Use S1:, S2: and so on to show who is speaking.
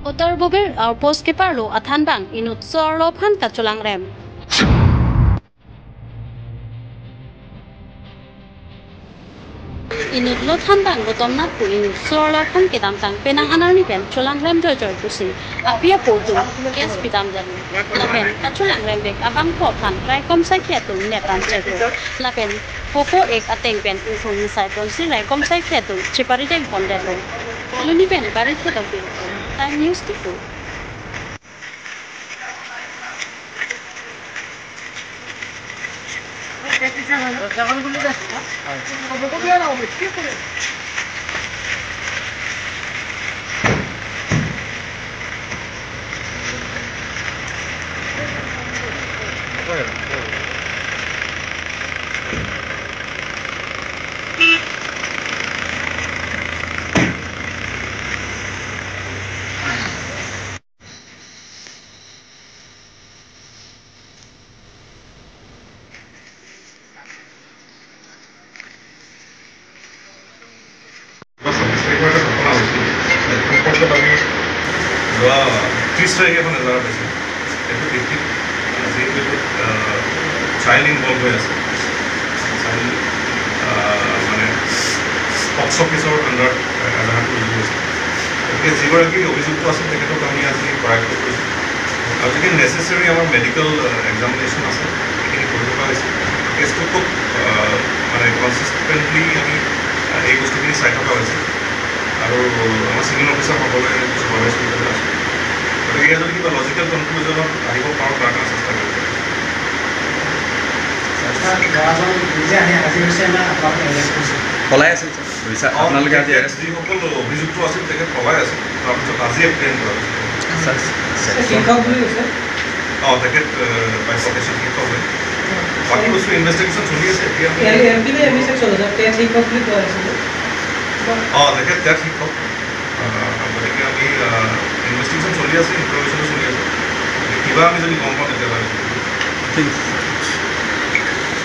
S1: Otar bobel or post keparlo at hanbang inut sorlo pan kaculang rem. Inut lot hanbang gotom na po inut sorlo pan kitam tang penang anal ni pen culang rem joy pusi. Apia potu kes pitam jani. Lapen kaculang rem dek abang po pan rai kom sai ketu netan cetu. Lapen poko ek ateng pen ufung nisai pon si rai kom sai ketu cipari dek pon detu. Luni pen barit ketu pen. Time news tipu.
S2: Jangan dulu dah. Kau biar lah,
S3: child involved with child box office or under necessary our medical examination consistently site civil officer logical conclusion
S4: পলাই আছিল আপোনালোকে আজি
S3: যিসকল অভিযুক্ত আছিল তেখেত পলাই আছিল তাৰপিছত আজি এপ্লেইন কৰা তেখেত বাই প্ৰফেশ্যন শিক্ষক হয় বাকী বস্তু ইনভেষ্টিগেশ্যন চলি আছে এতিয়া তেখেত তাত শিক্ষক গতিকে আমি ইনভেষ্টিগেশ্যন চলি আছে ইনফৰমেশ্যনো চলি আছে কিবা আমি যদি গম পাওঁ তেতিয়াহ'লে
S4: ঠিক আছে